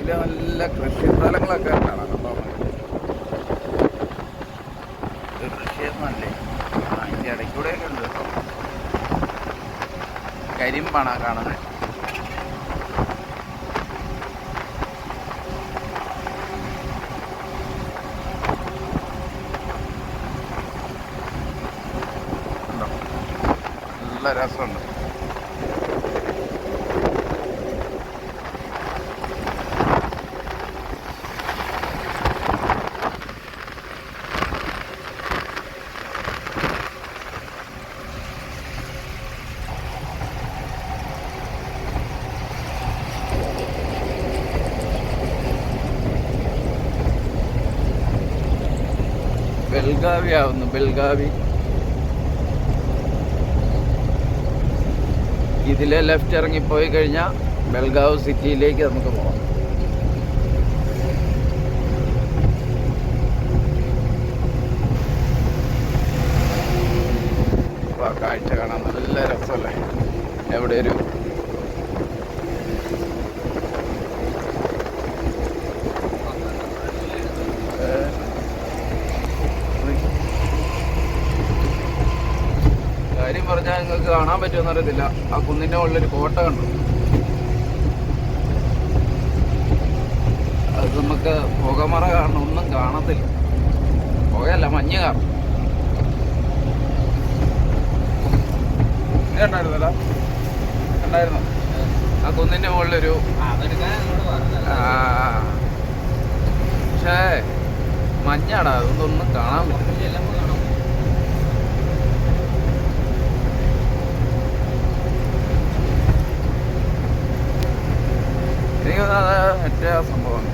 വലിയ നല്ല കൃഷിസ്ഥലങ്ങളൊക്കെ കാണാം കേട്ടോ. ഇത് കൃഷിയൊന്നുമല്ലേ, അതിൻ്റെ ഇടയ്ക്കൂടെയൊക്കെ ഉണ്ട് കേട്ടോ. കരിമ്പാണ് കാണുന്നത്. നല്ല രസമുണ്ട്. ബെൽഗാവി ആവുന്നു, ബെൽഗാവി. ഇതിലെ ലെഫ്റ്റ് ഇറങ്ങിപ്പോയി കഴിഞ്ഞാൽ ബെൽഗാവ് സിറ്റിയിലേക്ക് നമുക്ക് പോകാം. കാഴ്ച കാണാൻ നല്ല രസമല്ലേ. എവിടെ ഒരു കാര്യം പറഞ്ഞാൽ നിങ്ങൾക്ക് കാണാൻ പറ്റുമെന്ന് അറിയത്തില്ല. ആ കുന്നിൻ്റെ മുകളിലൊരു കോട്ട കണ്ടു. അത് നമുക്ക് പുകമറ കാരണം ഒന്നും കാണത്തില്ല. പുകയല്ല, മഞ്ഞ് കാരണം. കണ്ടായിരുന്നല്ലോ, കണ്ടായിരുന്നു ആ കുന്നിൻ്റെ മുകളിലൊരു. പക്ഷേ മഞ്ഞാടാ, അതൊന്നും കാണാൻ പറ്റില്ല. മറ്റേ ആ സംഭവമാണ്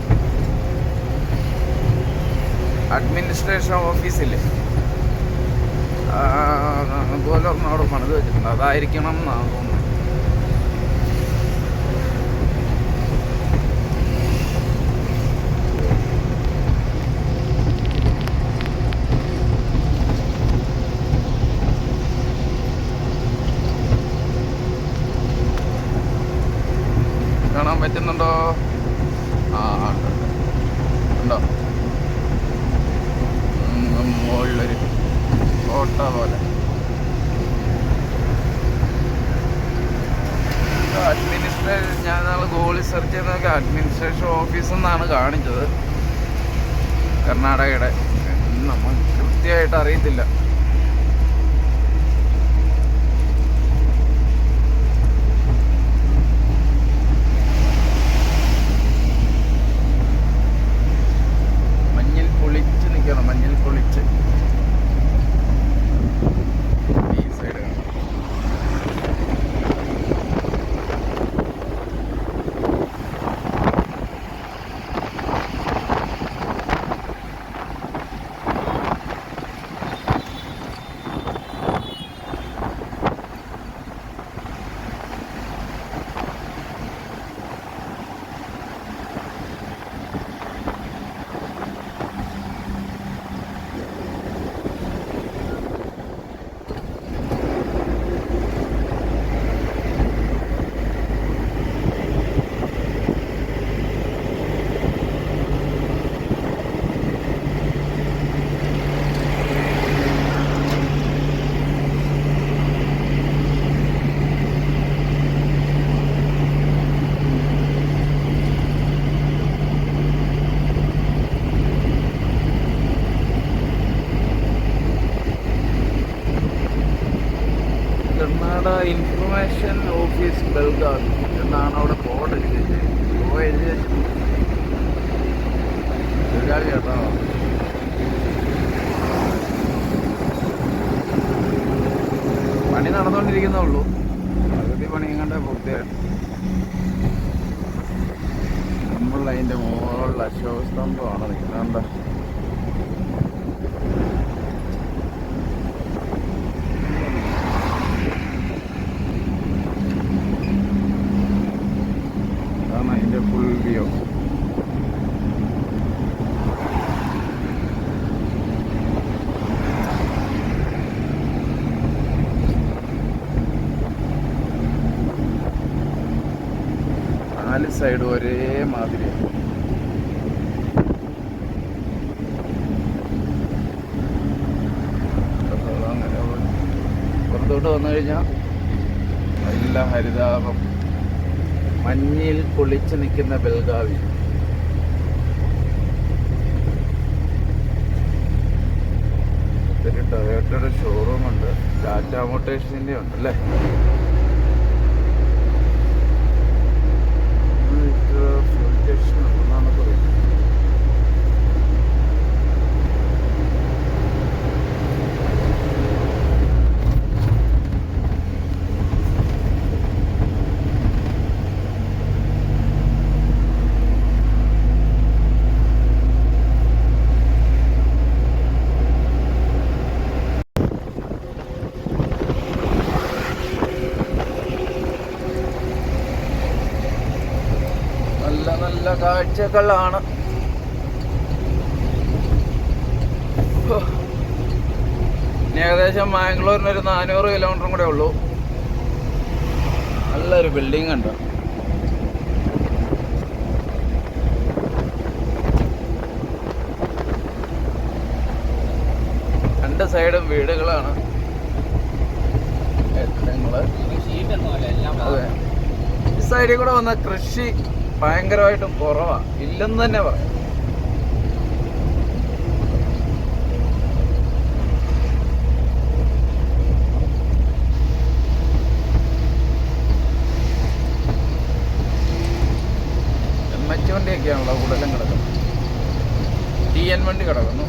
അഡ്മിനിസ്ട്രേഷൻ ഓഫീസില്ലേ, അതുപോലെ ഒന്നും അവിടെ പണിത് വെച്ചിട്ടുണ്ട്. അതായിരിക്കണം എന്നാണ് തോന്നുന്നത്. കാണാൻ പറ്റുന്നുണ്ടോ? ഉണ്ടോ? മുകളിലൊരു കോട്ട പോലെ. ഞാൻ നാളെ ഗൂഗിളിൽ സെർച്ച് ചെയ്തൊക്കെ അഡ്മിനിസ്ട്രേഷൻ ഓഫീസ് എന്നാണ് കാണിച്ചത്, കർണാടകയുടെ. നമ്മൾ കൃത്യമായിട്ട് അറിയത്തില്ല. മഞ്ഞിൽ പൊളിച്ച് നിൽക്കണം, മഞ്ഞിൽ പൊളിച്ച്. ഈ സൈഡ് കാണാം. കർണാടക ഇൻഫർമേഷൻ ഓഫീസ് ബെൽഗാവി എന്നാണ് അവിടെ ബോർഡ് എഴുതി വെച്ചിട്ടുണ്ട്. ബെൽഗാവി കേട്ടോ. പണി നടന്നുകൊണ്ടിരിക്കുന്നേ ഉള്ളൂ. പകുതി പണി എങ്ങാണ്ട് പൂർത്തിയായിട്ട്. നമ്മൾ അതിൻ്റെ മുകളിൽ അശോകസ്തംഭമാണ് നിൽക്കുന്നത്. അതിൻ്റെ ഫുൾ വ്യൂ. നാല് സൈഡ് ഒരേ മാതിരിയാണ്. ഇപ്പുറത്തോട്ട് വന്നു കഴിഞ്ഞാൽ നല്ല ഹരിതാപം, മഞ്ഞിൽ കുളിച്ച് നിൽക്കുന്ന ബെൽഗാവി. ഒരു ടൊയോട്ടയുടെ ഷോറൂമുണ്ട്, ടാറ്റ മോട്ടേഴ്സിൻ്റെ ഉണ്ടല്ലേ. ഉണ്ടെന്നാണ് പറയുന്നത്. നല്ല കാഴ്ചകളാണ്. ഇനി ഏകദേശം മാംഗ്ലൂരിനൊരു 400 കിലോമീറ്ററും കൂടെ ഉള്ളൂ. നല്ലൊരു ബിൽഡിംഗ് ഉണ്ട്. രണ്ട് സൈഡും വീടുകളാണ്. അതെ, ഈ സൈഡിൽ കൂടെ വന്ന കൃഷി ഭയങ്കരമായിട്ടും കുറവാ, ഇല്ലെന്ന് തന്നെ പറയാം. MH വണ്ടിയൊക്കെയാണല്ലോ കൂടുതലും കിടക്കുന്നത്. TN വണ്ടി കിടക്കുന്നു.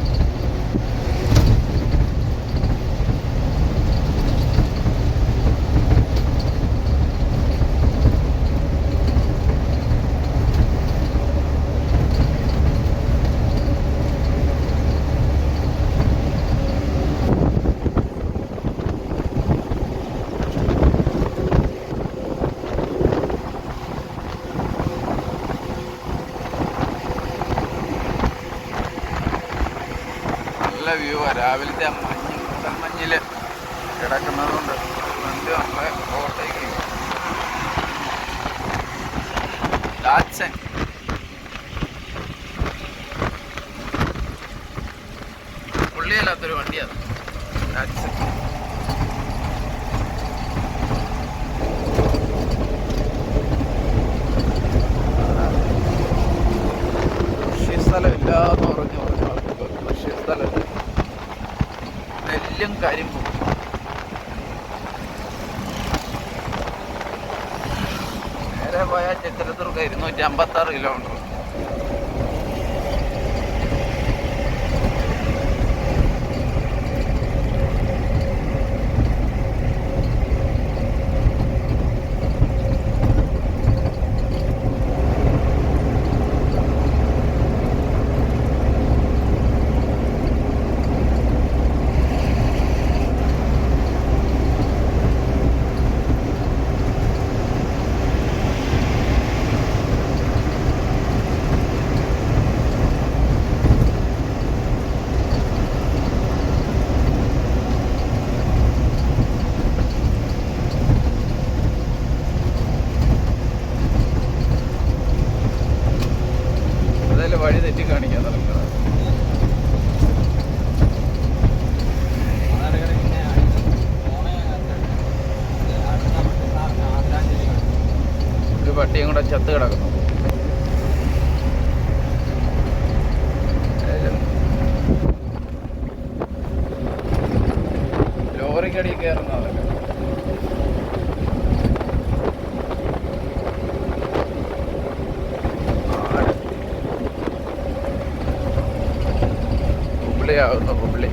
നല്ല വ്യൂ ആ രാവിലത്തെ മഞ്ഞിൽ കിടക്കുന്നതുകൊണ്ട് വണ്ടി നമ്മളെ ഓട്ടേക്ക് ഡാറ്റ്സൺ. പുള്ളിയല്ലാത്തൊരു വണ്ടിയാണ് ഡാറ്റ്സൺ. കൃഷി സ്ഥലമില്ലാന്ന് പറഞ്ഞു കൃഷി സ്ഥലം നെല്ലും കരിമ്പും. നേരെ പോയാൽ ചിത്രദുർഗ 256 കിലോമീറ്റർ. വഴി തെറ്റി കാണിക്കാൻ തുടങ്ങുന്നത്. ഒരു പട്ടിയും കൂടെ ചത്ത് കിടക്കുന്നു. ലോറിക്കടിയിൽ കയറുന്നതൊക്കെ ആകുന്നു പുള്ളി.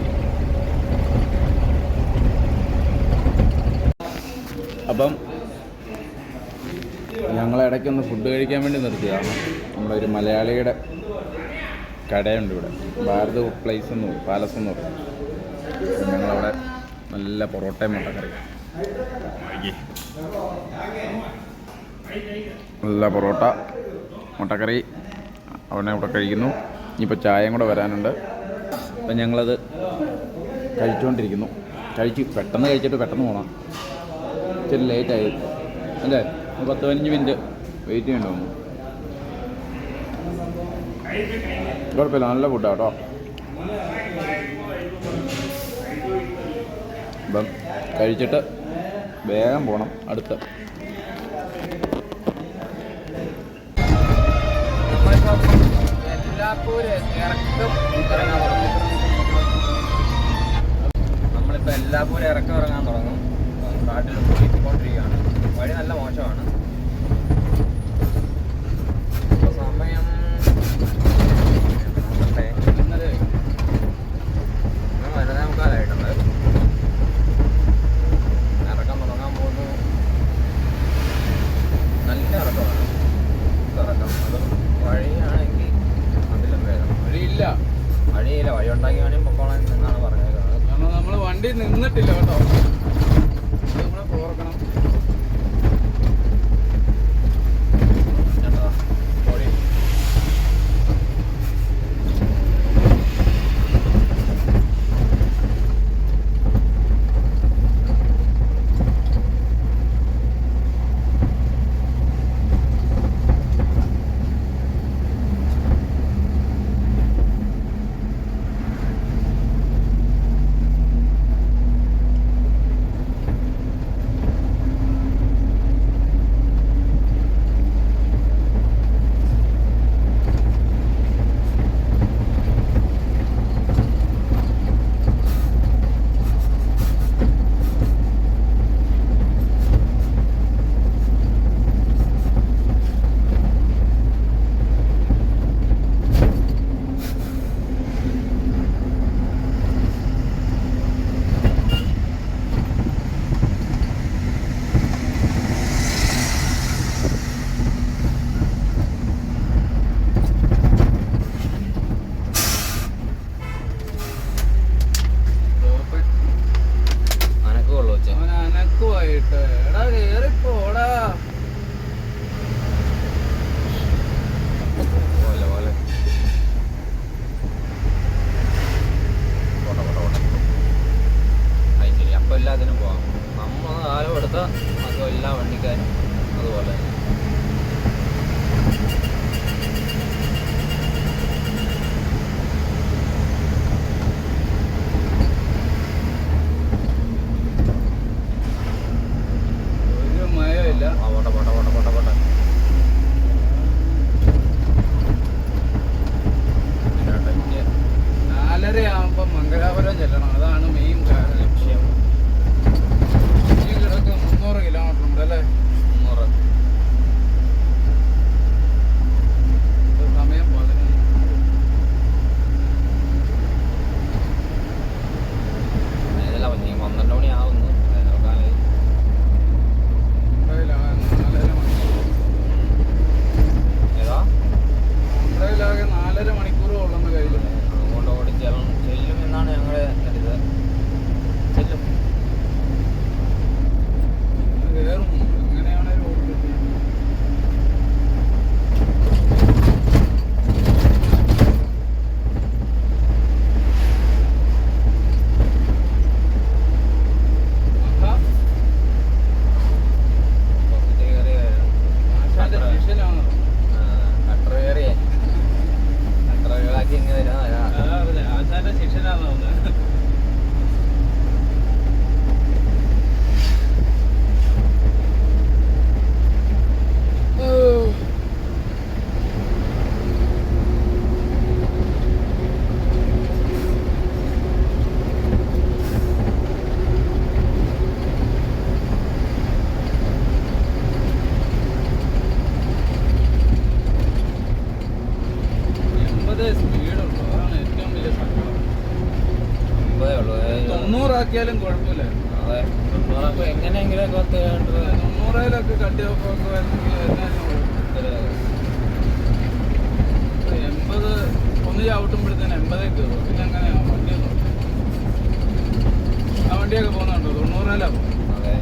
അപ്പം ഞങ്ങളിടയ്ക്കൊന്ന് ഫുഡ് കഴിക്കാൻ വേണ്ടി നിർത്തിയതാണ്. നമ്മുടെ ഒരു മലയാളിയുടെ കടയുണ്ട് ഇവിടെ, ഭാരത് പ്ലേസ് എന്ന് പറയും, പാലസ് എന്ന് പറയും. ഞങ്ങളവിടെ നല്ല പൊറോട്ടയും മുട്ടക്കറി, നല്ല പൊറോട്ട മുട്ടക്കറി അവിടെ ഇവിടെ കഴിക്കുന്നു. ഇനിയിപ്പോൾ ചായയും കൂടെ വരാനുണ്ട്. അപ്പം ഞങ്ങളത് കഴിച്ചുകൊണ്ടിരിക്കുന്നു. പെട്ടെന്ന് കഴിച്ചിട്ട് പെട്ടെന്ന് പോകണം. ഇച്ചിരി ലേറ്റായി അല്ലേ, 10-15 മിനിറ്റ് വെയിറ്റ് ചെയ്യേണ്ടി വന്നു. കുഴപ്പമില്ല, നല്ല ഫുഡാണ് കേട്ടോ. അപ്പം കഴിച്ചിട്ട് വേഗം പോകണം അടുത്ത. നമ്മളിപ്പോൾ എല്ലാപ്പൂരും ഇറക്കം ഇറങ്ങാൻ തുടങ്ങും. കാട്ടിൽ പോയിക്കൊണ്ടിരിക്കുകയാണ്. വഴി നല്ല മോശമാണ്. സമയം വലുതേ മുക്കാലായിട്ടുണ്ട്. ഇറക്കം തുടങ്ങാൻ പോകുന്നു. നല്ല ഇറക്കമാണ്. ഇറക്കം അത് വഴിയാണെങ്കിൽ അതിലും വേദം. വഴിയില്ല, വഴി ഉണ്ടാക്കി വേണമെങ്കിൽ പൊക്കോളാൻ എന്നാണ് പറഞ്ഞേക്കുന്നത്. കാരണം നമ്മൾ വണ്ടി നിന്നിട്ടില്ല കേട്ടോ, നമ്മളെ പോർക്കണം. എല്ലാത്തിനും പോകാം. നമ്മൾ കാലം എടുത്ത അതും എല്ലാ വണ്ടിക്കാരും അതുപോലെ. ഒരു മയമില്ല. പോട്ടെ പോട്ടെ പോട്ടെ പോട്ടെ പോട്ടെ. 4:30 ആകുമ്പോൾ മംഗലാപുരം ചെല്ലണം. അതാണ് മെയിൻ ലക്ഷ്യം. ഈ കിടക്ക് 300 കിലോമീറ്റർ ഉണ്ട് അല്ലേ? 300. സമയം 11. ഏതല്ല 12 മണി ആവുന്നു. ഏതാ ആന്ധ്രയിലാകെ 4.5 മണിക്കൂർ ഉള്ളെന്ന് കയ്യിൽ. അതുകൊണ്ട് ഓടി ചെല്ലും എന്നാണ് ഞങ്ങളുടെ കരുത്. ചെല്ലും. കയറും. എങ്ങനെയാണേലും ഓടി. സ്പീഡുള്ളൂ, അതാണ് ഏറ്റവും വലിയ സങ്കടം. 90 ആക്കിയാലും കുഴപ്പമില്ല. അതെ, എങ്ങനെയെങ്കിലും 90-ലൊക്കെ കട്ടി ഓഫൊക്കെ വരുന്നെങ്കിൽ എന്നാലും 80 ഒന്ന് ചവിട്ടുമ്പോഴത്തേന് 80 കയറും. പിന്നെ അങ്ങനെയാണ് വണ്ടിയൊന്നും. ആ വണ്ടിയൊക്കെ പോകുന്നുണ്ടോ? 90-ലാണ് പോകും. അതെ.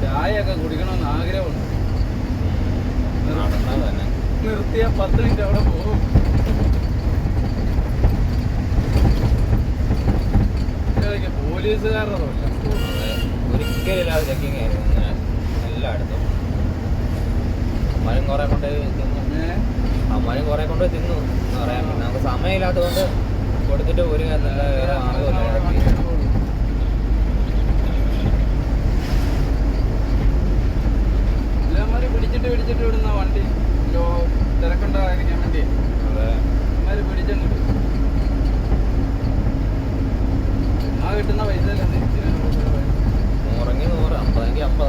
ചായയൊക്കെ കുടിക്കണമെന്ന് ആഗ്രഹമുണ്ട്. തന്നെ നിർത്തിയ 10 മിനിറ്റ് അവിടെ പോകും. പോലീസുകാരുടെ ഒരിക്കലും ഇല്ലാതെ ചെക്കിങ് ആയിരുന്നു ഇങ്ങനെ എല്ലായിടത്തും. അമ്മയും കുറെ കൊണ്ട് തിന്നു, അമ്മയും കുറെ കൊണ്ട് തിന്നു എന്ന് പറയാൻ. പിന്നെ നമുക്ക് സമയമില്ലാത്തതുകൊണ്ട് കൊടുത്തിട്ട് ഒരു വേറെ മാർഗമില്ല. പിടിച്ചിട്ട് വിടുന്ന വണ്ടി തിരക്കുണ്ടായിരിക്കാൻ വേണ്ടി അമ്മമാര് പിടിച്ചിട്ടുണ്ട്. ആ കിട്ടുന്ന പൈസ അല്ലേ 100 50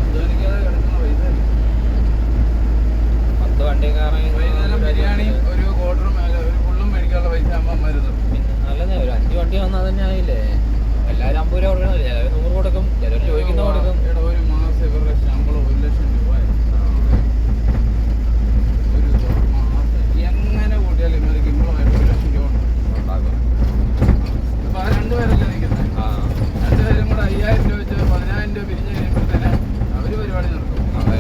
അധ്വാനിക്കാതെ കിടക്കുന്ന പൈസ. 10 വണ്ടിക്കാരൻ വൈകുന്നേരം ബിരിയാണിയും ഒരു ക്വാർട്ടറും ഒരു ഫുള്ളും മേടിക്കാനുള്ള പൈസ അമ്മമാര് നല്ലതേ. ഒരു 5 വണ്ടി വന്നാൽ തന്നെ ആയില്ലേ. എല്ലാവരും 50 രൂപ കൊടുക്കണം, ചിലർ 100 കൊടുക്കും, ചിലർ ചോദിക്കുന്ന കൊടുക്കും. ഒരു മാസം ഇവരുടെ ശമ്പളം 1 ലക്ഷം രൂപ. ഒരു മാസം എങ്ങനെ കൂട്ടിയാലും ഇവർക്ക് ഇമ്പളമായിട്ട് 1 ലക്ഷം രൂപ ഉണ്ടാക്കും. അപ്പൊ ആ 2 പേരല്ലേ നിൽക്കുന്നത്. 2 പേരും കൂടെ 5000 രൂപ വെച്ച് 10000 രൂപ പിരിഞ്ഞ് കഴിയുമ്പോഴത്തേന് അവര് പരിപാടി നടക്കും. അതെ.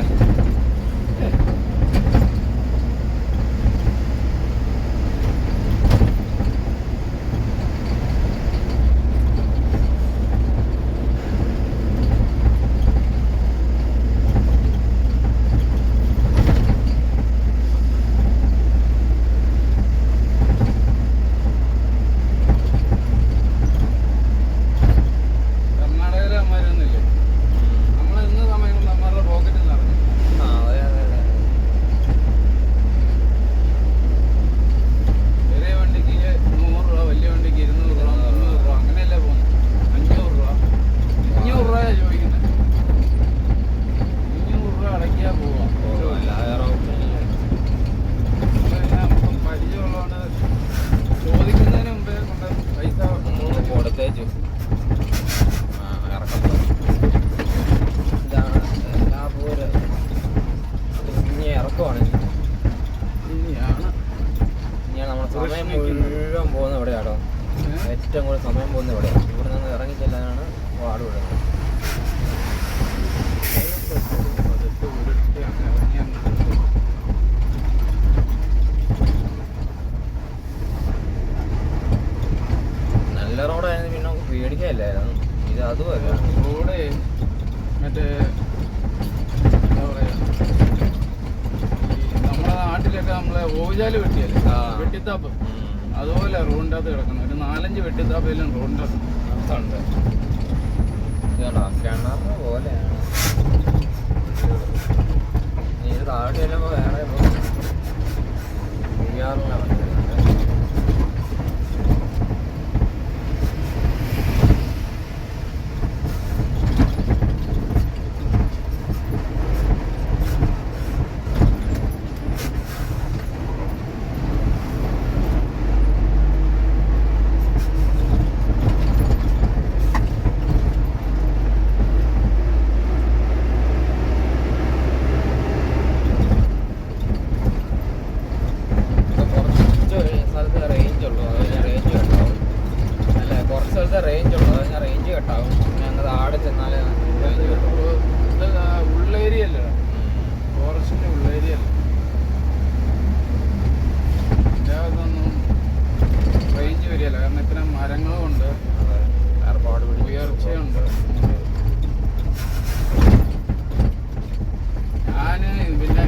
കർണാടകയിലെ അമ്മമാരൊന്നുമില്ലേ, നമ്മൾ ഇന്ന സമയങ്ങളിൽ അമ്മമാരുടെ പോക്കറ്റിൽ നിറഞ്ഞു. ചെറിയ വണ്ടിക്ക് 100 രൂപ, വലിയ വണ്ടിക്ക് 200 രൂപ, 300 രൂപ, അങ്ങനെയല്ലേ പോകുന്നത്. 500 രൂപ 500 രൂപയാണ് ചോദിക്കുന്നത്. 500 രൂപ അടയ്ക്കാൻ പോവാം. നമുക്ക് പരിചയമുള്ളതുകൊണ്ട് ചോദിക്കുന്നതിന് മുമ്പേ കൊണ്ട് പൈസ കൊടുത്തേച്ചു. ഇതാണ് എല്ലാ പോലെ ഇനി ഇറക്കുവാണ്. ഇനിയാണ് ഇനിയാണ് നമ്മുടെ സമയം മുഴുവൻ പോകുന്നത് എവിടെയാണോ, ഏറ്റവും കൂടുതൽ സമയം പോകുന്നത് എവിടെയാണ്. ഇവിടെ നിന്ന് ഇറങ്ങിച്ചെല്ലാനാണ് പാട് വിടുന്നത്. നല്ല റോഡായിരുന്നു, പിന്നെ നമുക്ക് പേടിക്കാനില്ലായിരുന്നു. ഇത് അതുമല്ല, റോഡ് മറ്റേ എന്താ പറയാ, ഈ നമ്മുടെ നാട്ടിലൊക്കെ നമ്മളെ ഓവുചാല് വെട്ടിയല്ലേ, വെട്ടിത്താപ്പ്, അതുപോലെ റോഡിൻ്റെ അകത്ത് കിടക്കണം. ഒരു 4-5 വെട്ടിത്താപ്പെല്ലാം റോഡിൻ്റെ ഉണ്ട്. ഇതാണോ കിണറ് പോലെയാണ്. ഇത് താഴോട്ട് ചെല്ലുമ്പോൾ വേറെ ചെയ്യാറില്ല. റേഞ്ച് ഉള്ളൂ, അത് ഞാൻ റേഞ്ച് കെട്ടാവും. പിന്നെ അങ്ങ് ആടെ ചെന്നാലേ റേഞ്ച് കിട്ടുള്ളൂ. ഉള്ളേരിയല്ലേ, ഫോറസ്റ്റിന്റെ ഉള്ളേരിയല്ലേ, ഇതൊന്നും റേഞ്ച് വരികയല്ല. കാരണം ഇത്തരം മരങ്ങളും ഉണ്ട്, ഏർപ്പാട് ഉയർച്ചയുണ്ട്. ഞാന് പിന്നെ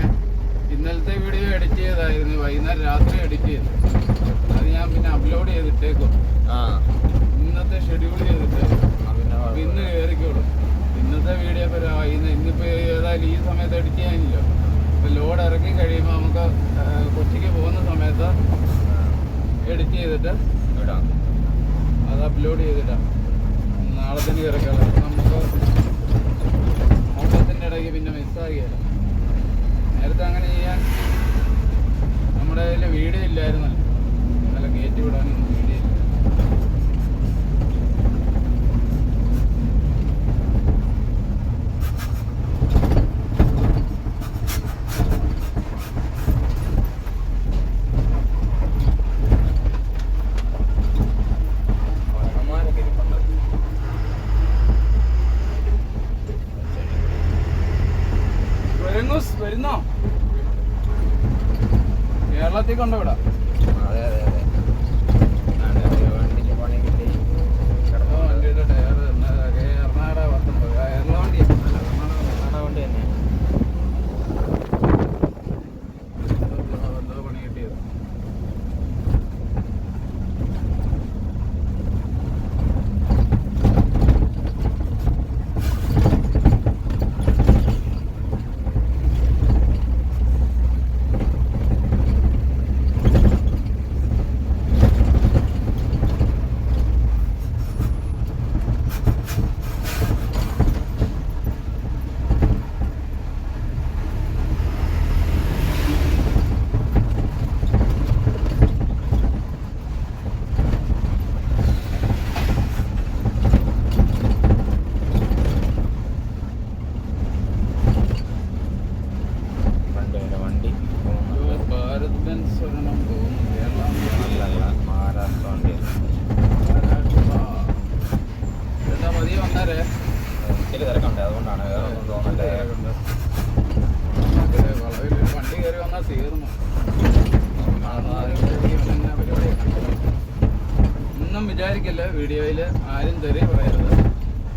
ഇന്നലത്തെ വീഡിയോ എഡിറ്റ് ചെയ്തായിരുന്നു, വൈകുന്നേരം രാത്രി എഡിറ്റ് ചെയ്തു. അത് ഞാൻ പിന്നെ അപ്ലോഡ് ചെയ്തിട്ടേക്കും. ഇന്നത്തെ ഷെഡ്യൂൾ ചെയ്തിട്ട് ഇന്ന് കയറിക്കോളൂ. ഇന്നത്തെ വീഡിയോ ഇന്നിപ്പോൾ ഏതായാലും ഈ സമയത്ത് എഡിറ്റ് ചെയ്യാനില്ലോ. ഇപ്പം ലോഡ് ഇറക്കി കഴിയുമ്പോൾ നമുക്ക് കൊച്ചിക്ക് പോകുന്ന സമയത്ത് എഡിറ്റ് ചെയ്തിട്ട് ഇടാം, അത് അപ്ലോഡ് ചെയ്തിടാം. നാളെ തന്നെ കയറിക്കോളാം. നമുക്ക് ഓട്ടത്തിൻ്റെ ഇടയ്ക്ക് പിന്നെ മിസ്സാകിയല്ലോ. നേരത്തെ അങ്ങനെ ചെയ്യാൻ നമ്മുടെ കയ്യിൽ വീഡിയോ ഇല്ലായിരുന്നല്ലോ, നല്ല കയറ്റി വിടാനൊന്നും വീഡിയോ ഇല്ല. വരുന്നോ? കേരളത്തിൽ കൊണ്ടുവിടാം. അതെ അതെ അതെ. വണ്ടിക്ക് പണി പതിയെ വന്നേരെ. ഒത്തിരി തിരക്കുണ്ട്, അതുകൊണ്ടാണ് വേറെ ഒന്നും തോന്നല്ലേ. വളവിൽ വണ്ടി കയറി വന്നാൽ തീർന്നു. ഒന്നും വിചാരിക്കില്ല വീഡിയോയിൽ ആരും തെറി പറയരുത്.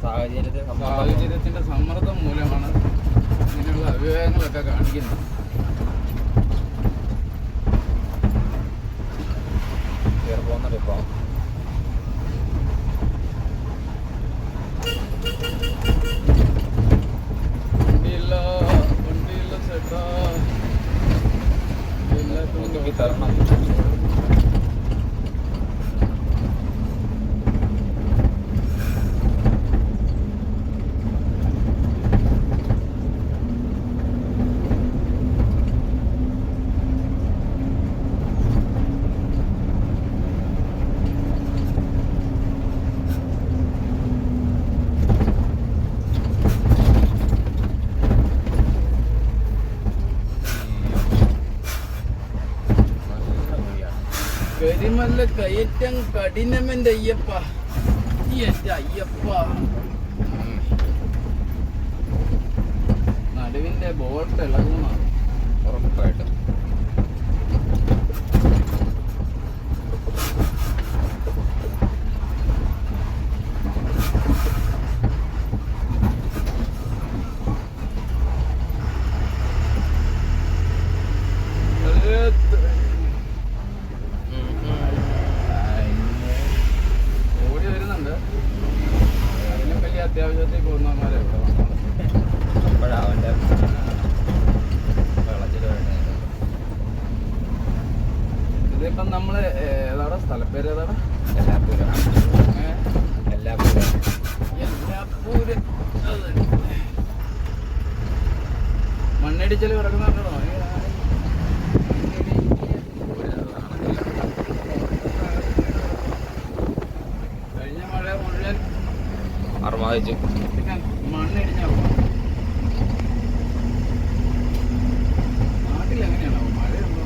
സാഹചര്യത്തിന്റെ സമ്മർദ്ദം മൂലമാണ് ഇങ്ങനെയുള്ള അഭിപ്രായങ്ങളൊക്കെ കാണിക്കുന്നത്. കയറി പോകുന്നുണ്ട് ഇപ്പോൾ. വണ്ടിയില്ല ചേട്ടാ, എനിക്ക് തരണം. കരിമല്ല കയറ്റം കഠിനമെന്റെ അയ്യപ്പ, എന്റെ അയ്യപ്പ. നടുവിന്റെ ബോൾട്ട് ഇളകുന്നതാണ് ഉറപ്പായിട്ടും. ഓടി വരുന്നുണ്ട്. അതിനും വലിയ അത്യാവശ്യത്തിൽ പോകുന്നവന്മാരെ ഇവിടെ വന്നത്. അപ്പോഴാണ് അവൻ്റെ വെള്ളത്തിൽ വേണ്ടത്. ഇതിപ്പം നമ്മള് ഏതാടാ സ്ഥലപ്പേര്, ഏതാടാ? എല്ലാപ്പൂരം. എല്ലാപ്പൂരം. എല്ലാപ്പൂര്. മണ്ണിടിച്ചല് കിടക്കുന്നുണ്ടോ? കഴിഞ്ഞ മഴ മുഴുവൻ അർമാദിച്ചു. പിന്നെ മണ്ണിടിഞ്ഞോ? നാട്ടിൽ എങ്ങനെയാണോ മഴയുണ്ടോ?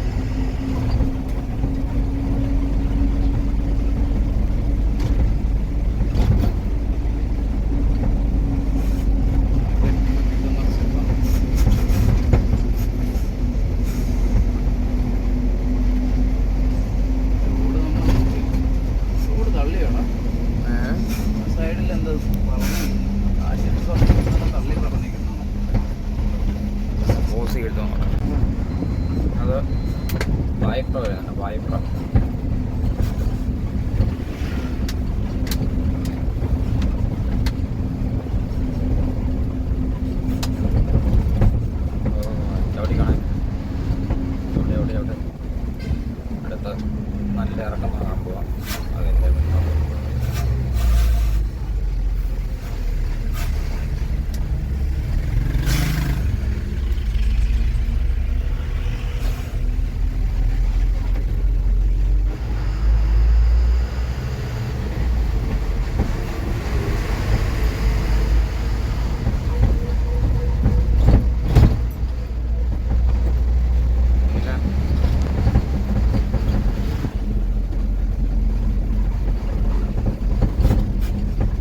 റോഡ് തള്ളിയാണോ? സൈഡിൽ എന്താ പറഞ്ഞു? തള്ളി പറഞ്ഞിരിക്കുന്നു. ഓസി കിട്ടും. അത് വായ്പ വരുന്നുണ്ട്, വായ്പ. ചവിട്ടിക്കാണേ. എവിടെ അടുത്ത് നല്ല ഇറക്കം വാങ്ങാൻ പോവാം. അതിൻ്റെ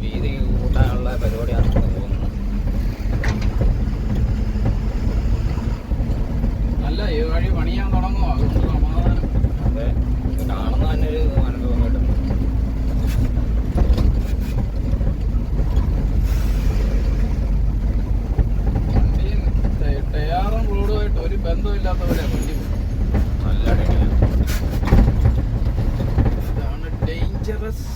വീതി കൂട്ടാനുള്ള പരിപാടിയാണ് തോന്നുന്നു. അല്ല, ഈ വഴി പണിയാൻ തുടങ്ങുമോ? അതുകൊണ്ട് സമാധാനം. അതെ, ഇത് കാണുന്ന തന്നെ ഒരു അനുഭവം കിട്ടും. വണ്ടിയും ടയറും റോഡുമായിട്ട് ഒരു ബന്ധമില്ലാത്തവരെ വണ്ടി പോകും. നല്ല അടിയാണ്. ഇതാണ് ഡേഞ്ചറസ്.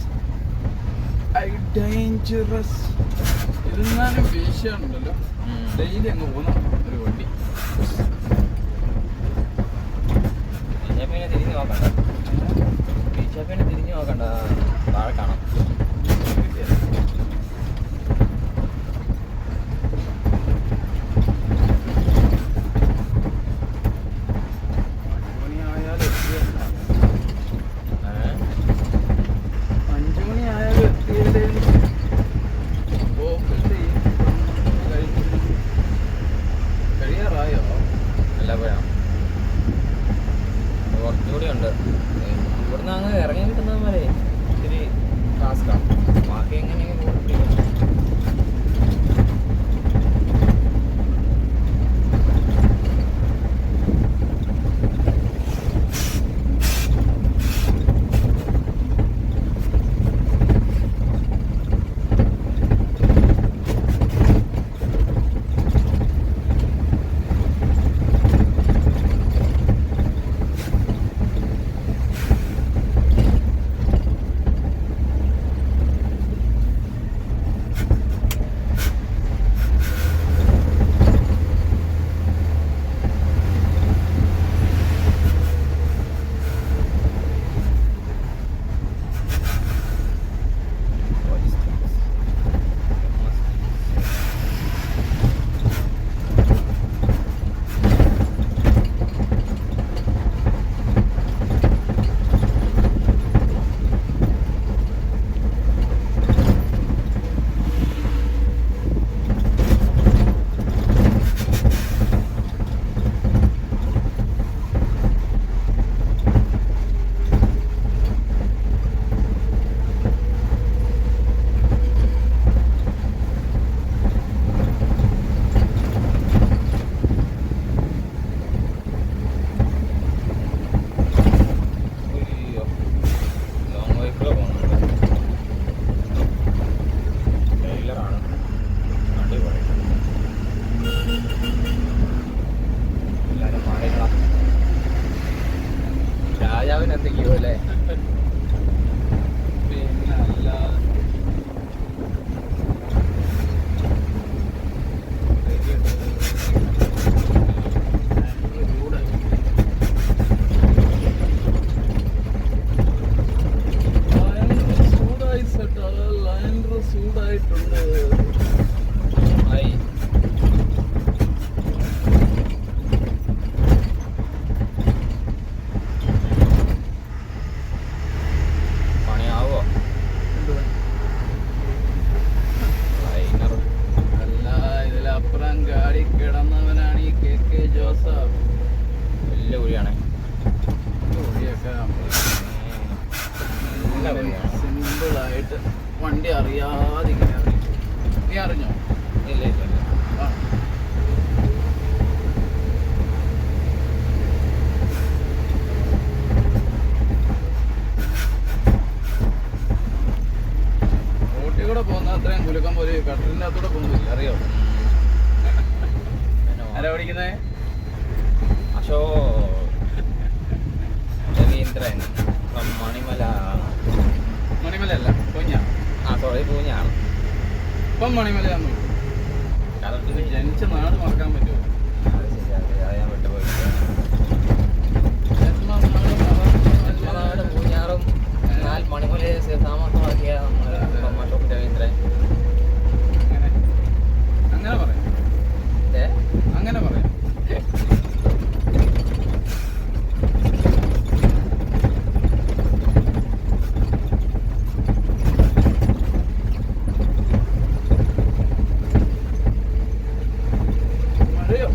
ഡേഞ്ചറസ്. ഇരുന്നാലും വീശാണുണ്ടല്ലോ. ഡെയിലി അങ്ങ് പോകുന്ന ഒരു വണ്ടി. ബിജെപിനെ തിരിഞ്ഞു നോക്കണ്ട, ബിജെപിനെ തിരിഞ്ഞു നോക്കണ്ട, താഴെ കാണാം. മണിയായാലും 5 മണിയായാലും എത്തിയില്ലേ? കഴിയാറായോ? നല്ല പോയാ കുറച്ചുകൂടി ഉണ്ട്. ഇവിടുന്ന് അങ്ങ് ഇറങ്ങി കിട്ടുന്നവന്മാരെ ഇത്തിരി ടാസ്ക് വന്നിട്ടുണ്ട്. ആയി. പണിയാവോ? അല്ല, ഇതിലപ്പുറം ഗാഡി കിടന്നവനാണ് ഈ KK ജോസഫ്. വലിയ കുഴിയാണേ. ഒഴിയൊക്കെ സിമ്പിളായിട്ട് വണ്ടി അറിയാതെ ഇങ്ങനെ അറിയും. നീ അറിഞ്ഞോ? ഇല്ല ഇല്ല ഇല്ല. ആ. റോട്ടിൽ കൂടെ പോകുന്ന അത്രയും കുലുക്കം പോലെ കട്ടലിൻ്റെ അകത്തൂടെ പോകുന്നില്ല, അറിയോ? ആരാ പഠിക്കുന്നേ? അശോ രവീന്ദ്രൻ from മണിമല. മണിമലയല്ല, കൊഞ്ഞ. സോറി പൂഞ്ഞാണ്. ഇപ്പം മണിമലയാന്ന് ജനിച്ച നാട് മറക്കാൻ പറ്റുമോ? അത് ശരി, അത് ഞാൻ വിട്ടുപോയി. ജന്മനാട് പൂഞ്ഞാറും മണിമലയെ താമസമാക്കിയ നമ്മുടെ അശോക് രവീന്ദ്രൻ. അങ്ങനെ പറയാം, അങ്ങനെ പറയാം. മഴയോ?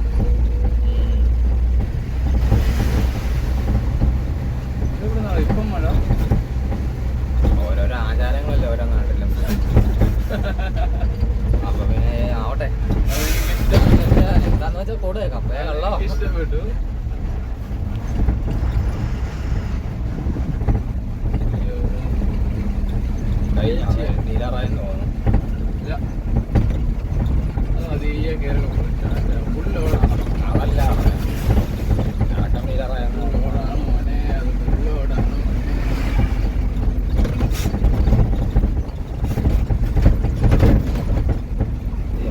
ഇവിടെ നാളെ ഇപ്പം മഴ. ഓരോരോ ആചാരങ്ങളല്ലേ ഓരോ നാട്ടിലും. അപ്പൊ പിന്നെ ആവട്ടെ. എന്താന്ന് വെച്ചാൽ കൂടെ കപ്പയ കള്ളോ. ഇഷ്ടപ്പെട്ടു. തീരാറായെന്ന് തോന്നുന്നു. ഇല്ല, അത് അതീയെ കയറി ഫുള്ളോടാണ്. അതല്ല അടക്കം തീരാറായെന്ന് തോന്നുന്നു. ഫുള്ളോടാണ് മോനെ, അത് ഫുള്ളോടാണ് മോനെ.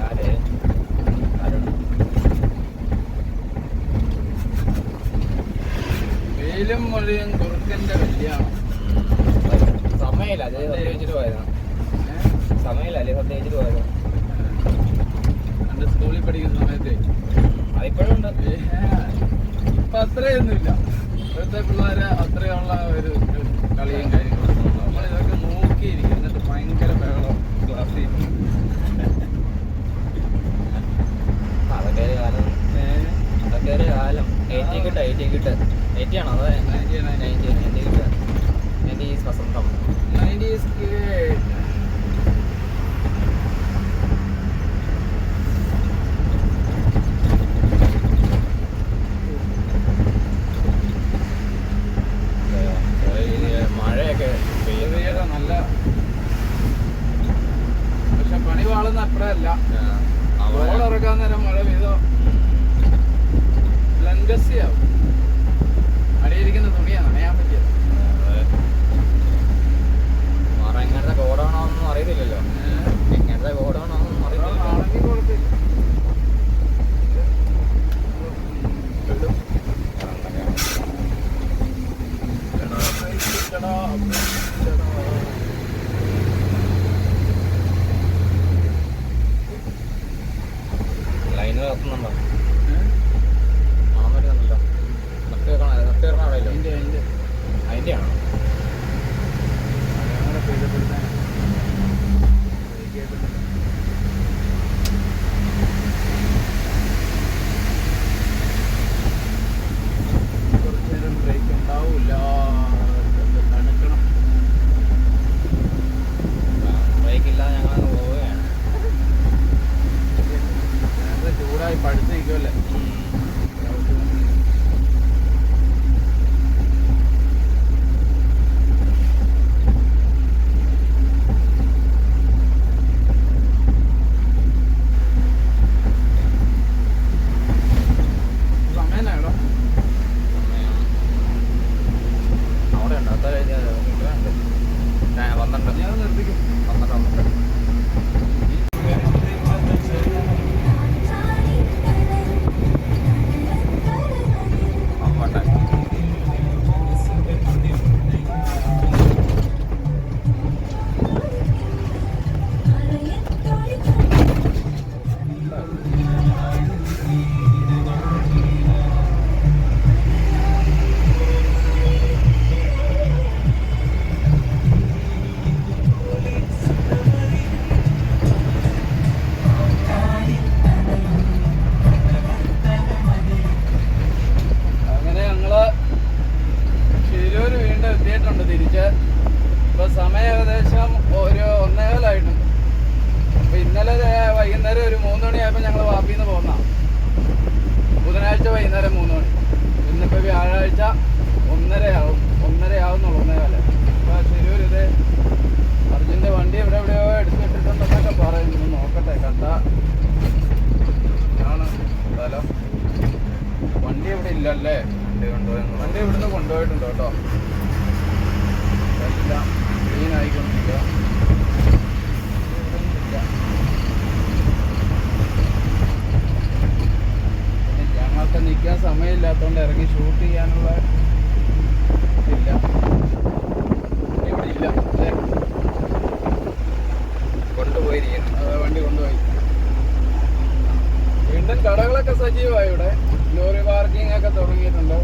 ആര് ആരുണ്ട്? വെയിലും മഴയും കുറുക്കന്റെ കല്യാണം. സമയമില്ല, അത് പ്രത്യേകിച്ചിട്ട് പോയതാണ്. സമയമില്ല, അല്ലേ പ്രത്യേകിച്ചിട്ട് പോയത്. എന്റെ സ്കൂളിൽ പഠിക്കുന്ന സമയത്ത് അതിപ്പോഴും ഉണ്ട്. ഇപ്പൊ അത്രയൊന്നുമില്ല. ഇപ്പോഴത്തെ പിള്ളേരെ അത്രയുള്ള ഒരു കളിയും കാര്യങ്ങളും. നമ്മളിതൊക്കെ നോക്കിയിരിക്കും, എന്നിട്ട് ഭയങ്കര ബഹളം ക്ലാസ്സിൽ. അതൊക്കെ ഒരു കാലം. അതൊക്കെ ഒരു കാലം. 80 കിട്ടും, 80 ആണോ? അതെ 90 കിട്ടുക. 90s വസന്തം. 90s kid. മഴയൊക്കെ ചെറിയൊക്കെ നല്ല, പക്ഷെ പണി വാളുന്ന അത്രയല്ല. ബോൾ ഇറക്കാൻ നേരം മഴ പെയ്തോ ലങ്കസിയാവും. അടിയിരിക്കുന്ന തുണിയാണ് നനയാൻ പറ്റിയത്. എങ്ങനത്തെ കോഡാണോന്നും അറിയത്തില്ലല്ലോ. എങ്ങനത്തെ കോഡാണോന്നും അറിയത്തില്ല. ആണെങ്കിൽ കുഴപ്പമില്ല. ലൈന് കത്തുന്നുണ്ടോ? മണം വരുന്നുണ്ടല്ലോ. നിർത്തി വെക്കണം അവിടെയല്ലോ. അതിൻ്റെ ആണോ? വൈകുന്നേരം ഒരു 3 മണിയായപ്പോൾ ഞങ്ങൾ വാപ്പിൽ നിന്ന് പോന്നാ. ബുധനാഴ്ച വൈകുന്നേരം 3 മണി. ഇന്നിപ്പോൾ വ്യാഴാഴ്ച 1:30 ആവും. 1:30 ആവുന്നുള്ളൂ, 1:15. അപ്പോൾ ശരിയൊരു ഇത് അർജുൻ്റെ വണ്ടി എവിടെയോ എടുത്തിട്ടുണ്ടെന്നൊക്കെ പറയുന്നു. നോക്കട്ടെ, കണ്ട ആണ് സ്ഥലം. വണ്ടി ഇവിടെ ഇല്ലല്ലേ? വണ്ടി ഇവിടുന്ന് കൊണ്ടുപോയിട്ടുണ്ട് കേട്ടോ. എല്ലാം ക്ലീൻ ആയിക്കൊണ്ടിരിക്കുക. പിന്നെ ഞങ്ങൾക്ക് നിൽക്കാൻ സമയമില്ലാത്തതുകൊണ്ട് ഇറങ്ങി ഷൂട്ട് ചെയ്യാനുള്ള ഇല്ല. ഇവിടെ ഇല്ല, കൊണ്ടുപോയിരിക്കുന്നു. വണ്ടി കൊണ്ടുപോയി. വീണ്ടും കടകളൊക്കെ സജീവമായി ഇവിടെ. ലോറി പാർക്കിംഗ് ഒക്കെ തുടങ്ങിയിട്ടുണ്ട്.